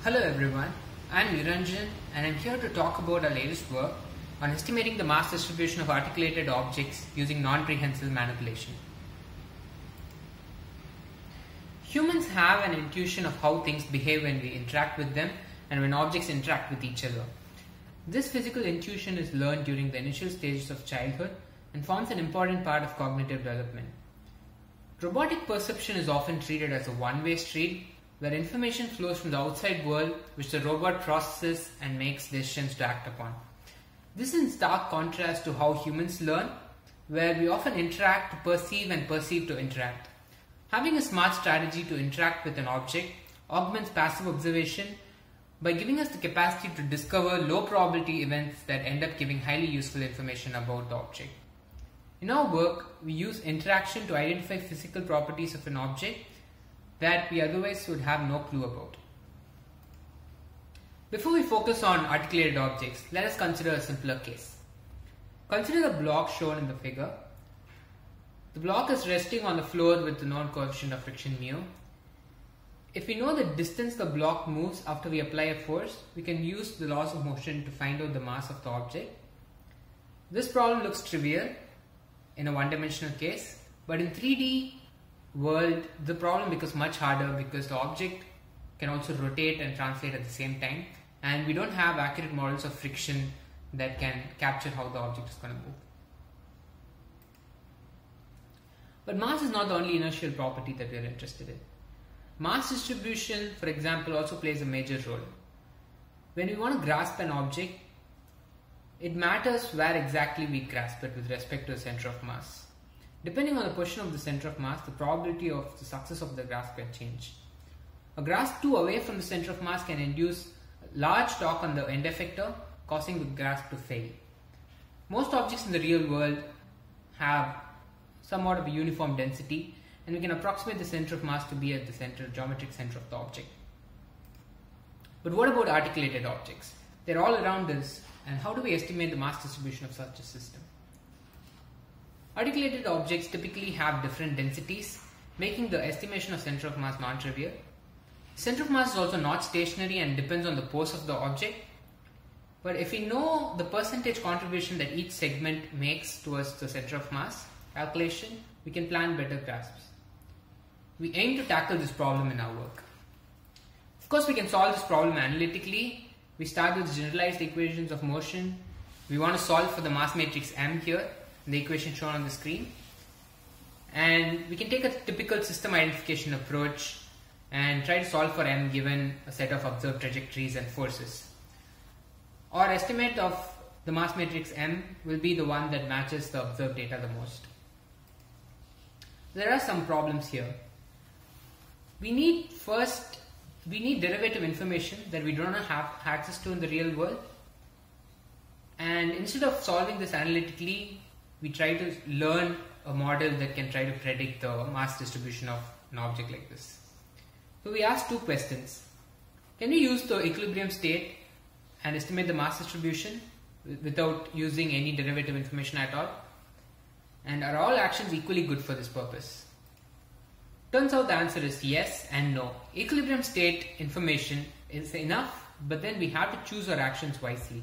Hello everyone, I am Niranjan and I am here to talk about our latest work on estimating the mass distribution of articulated objects using non-prehensile manipulation. Humans have an intuition of how things behave when we interact with them and when objects interact with each other. This physical intuition is learned during the initial stages of childhood and forms an important part of cognitive development. Robotic perception is often treated as a one-way street where information flows from the outside world which the robot processes and makes decisions to act upon. This is in stark contrast to how humans learn, where we often interact to perceive and perceive to interact. Having a smart strategy to interact with an object augments passive observation by giving us the capacity to discover low probability events that end up giving highly useful information about the object. In our work, we use interaction to identify physical properties of an object that we otherwise would have no clue about. Before we focus on articulated objects, let us consider a simpler case. Consider the block shown in the figure. The block is resting on the floor with the known coefficient of friction mu. If we know the distance the block moves after we apply a force, we can use the laws of motion to find out the mass of the object. This problem looks trivial in a one-dimensional case, but in 3D world, the problem becomes much harder because the object can also rotate and translate at the same time, and we don't have accurate models of friction that can capture how the object is going to move. But mass is not the only inertial property that we are interested in. Mass distribution, for example, also plays a major role. When we want to grasp an object, it matters where exactly we grasp it with respect to the center of mass. Depending on the position of the center of mass, the probability of the success of the grasp can change. A grasp too away from the center of mass can induce large torque on the end effector, causing the grasp to fail. Most objects in the real world have somewhat of a uniform density, and we can approximate the center of mass to be at the geometric center of the object. But what about articulated objects? They're all around us, and how do we estimate the mass distribution of such a system? Articulated objects typically have different densities, making the estimation of center of mass non-trivial. Center of mass is also not stationary and depends on the pose of the object. But if we know the percentage contribution that each segment makes towards the center of mass calculation, we can plan better grasps. We aim to tackle this problem in our work. Of course, we can solve this problem analytically. We start with generalized equations of motion. We want to solve for the mass matrix M here, the equation shown on the screen, and we can take a typical system identification approach and try to solve for M given a set of observed trajectories and forces. Our estimate of the mass matrix M will be the one that matches the observed data the most. There are some problems here. We need derivative information that we do not have access to in the real world, and instead of solving this analytically, we try to learn a model that can try to predict the mass distribution of an object like this. So we ask two questions. Can we use the equilibrium state and estimate the mass distribution without using any derivative information at all? And are all actions equally good for this purpose? Turns out the answer is yes and no. Equilibrium state information is enough, but then we have to choose our actions wisely.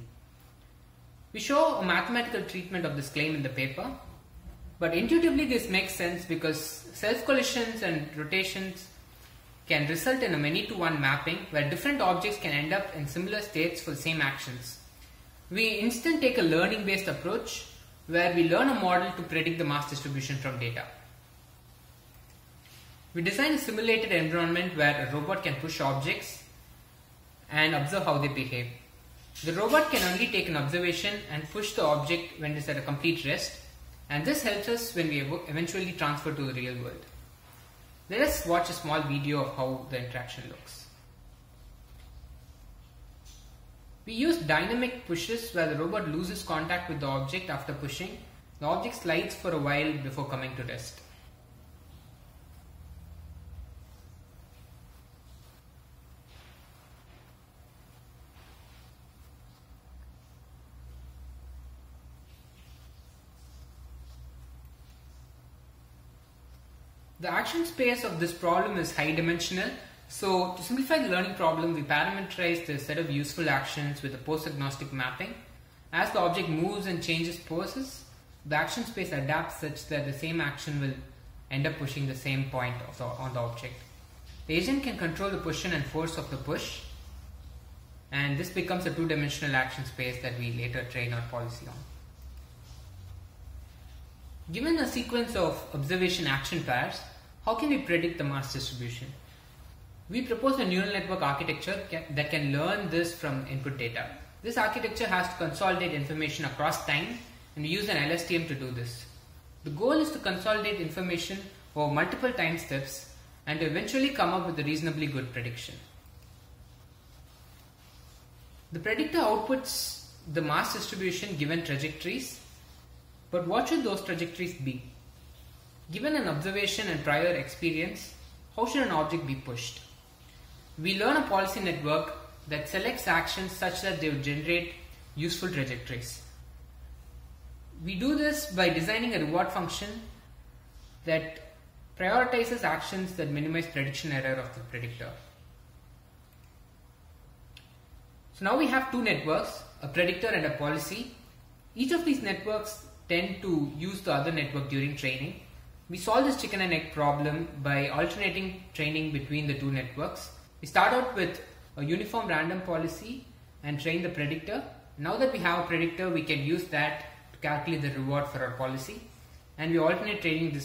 We show a mathematical treatment of this claim in the paper, but intuitively this makes sense because self-collisions and rotations can result in a many-to-one mapping where different objects can end up in similar states for the same actions. We instead take a learning-based approach where we learn a model to predict the mass distribution from data. We design a simulated environment where a robot can push objects and observe how they behave. The robot can only take an observation and push the object when it is at a complete rest, and this helps us when we eventually transfer to the real world. Let us watch a small video of how the interaction looks. We use dynamic pushes where the robot loses contact with the object after pushing. The object slides for a while before coming to rest. The action space of this problem is high dimensional So to simplify the learning problem, we parameterize the set of useful actions with a pose-agnostic mapping. As the object moves and changes poses, the action space adapts such that the same action will end up pushing the same point on the object. The agent can control the position and force of the push, and this becomes a two-dimensional action space that we later train our policy on. Given a sequence of observation action pairs, how can we predict the mass distribution? We propose a neural network architecture that can learn this from input data. This architecture has to consolidate information across time, and we use an LSTM to do this. The goal is to consolidate information over multiple time steps and to eventually come up with a reasonably good prediction. The predictor outputs the mass distribution given trajectories, but what should those trajectories be? Given an observation and prior experience, how should an object be pushed? We learn a policy network that selects actions such that they would generate useful trajectories. We do this by designing a reward function that prioritizes actions that minimize prediction error of the predictor. So now we have two networks, a predictor and a policy. Each of these networks tend to use the other network during training. We solve this chicken and egg problem by alternating training between the two networks. We start out with a uniform random policy and train the predictor. Now that we have a predictor, we can use that to calculate the reward for our policy, and we alternate training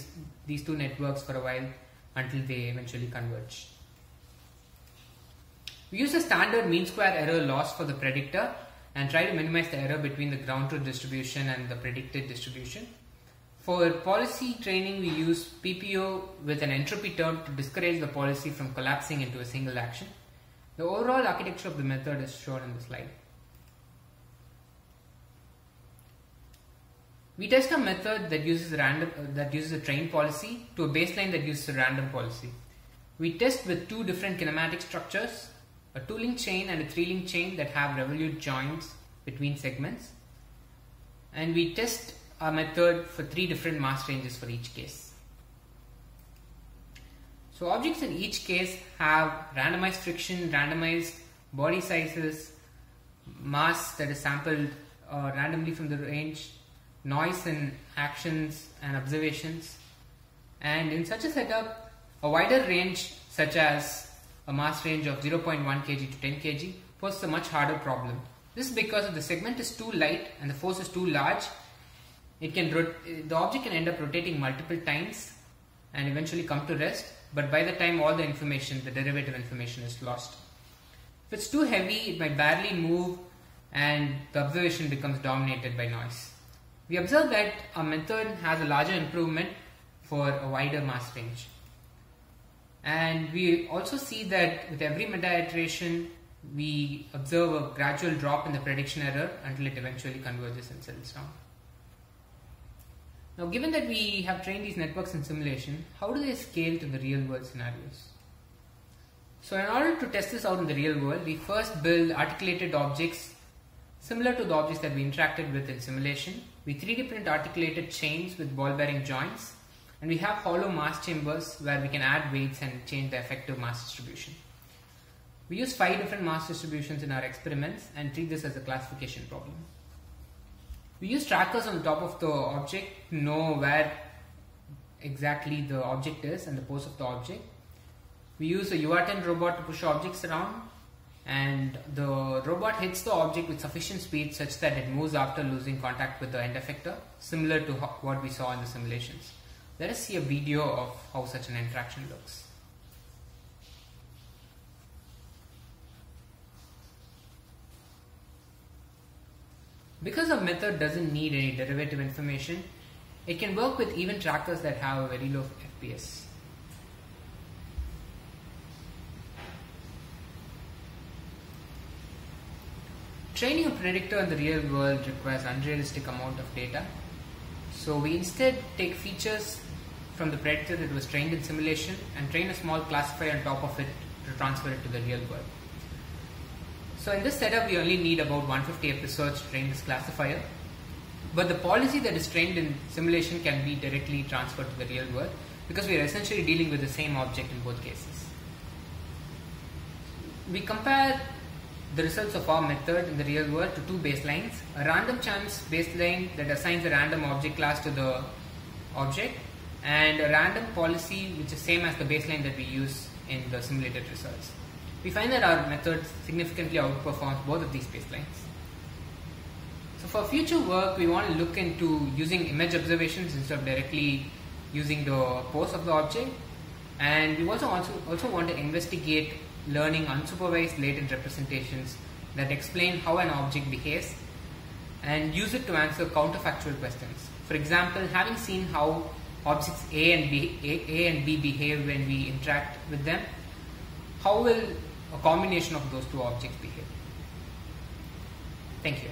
these two networks for a while until they eventually converge. We use a standard mean square error loss for the predictor and try to minimize the error between the ground truth distribution and the predicted distribution. For policy training, we use PPO with an entropy term to discourage the policy from collapsing into a single action. The overall architecture of the method is shown in the slide. We test a method that uses a trained policy to a baseline that uses a random policy. We test with two different kinematic structures, a 2-link chain and a 3-link chain that have revolute joints between segments, and we test our method for 3 different mass ranges for each case. So objects in each case have randomized friction, randomized body sizes, mass that is sampled randomly from the range, noise in actions and observations, and in such a setup, a wider range such as a mass range of 0.1 kg to 10 kg poses a much harder problem. This is because if the segment is too light and the force is too large, the object can end up rotating multiple times and eventually come to rest, but by the time all the information, the derivative information, is lost. If it's too heavy, it might barely move and the observation becomes dominated by noise. We observe that our method has a larger improvement for a wider mass range. And we also see that with every meta-iteration, we observe a gradual drop in the prediction error until it eventually converges and settles down. Now, given that we have trained these networks in simulation, how do they scale to the real world scenarios? So in order to test this out in the real world, we first build articulated objects similar to the objects that we interacted with in simulation. We 3D print articulated chains with ball bearing joints, and we have hollow mass chambers where we can add weights and change the effective mass distribution. We use 5 different mass distributions in our experiments and treat this as a classification problem. We use trackers on the top of the object to know where exactly the object is and the pose of the object. We use a UR10 robot to push objects around, and the robot hits the object with sufficient speed such that it moves after losing contact with the end effector, similar to what we saw in the simulations. Let us see a video of how such an interaction looks. Because our method doesn't need any derivative information, it can work with even trackers that have a very low FPS. Training a predictor in the real world requires unrealistic amount of data. So we instead take features from the predictor that was trained in simulation and train a small classifier on top of it to transfer it to the real world. So in this setup, we only need about 150 episodes to train this classifier, but the policy that is trained in simulation can be directly transferred to the real world because we are essentially dealing with the same object in both cases. we compare the results of our method in the real world to two baselines: a random chance baseline that assigns a random object class to the object, and a random policy which is same as the baseline that we use in the simulated results. We find that our method significantly outperforms both of these baselines. So for future work, we want to look into using image observations instead of directly using the pose of the object, and we also want to investigate learning unsupervised latent representations that explain how an object behaves and use it to answer counterfactual questions. For example, having seen how objects A and B behave when we interact with them, how will a combination of those two objects behave? Thank you.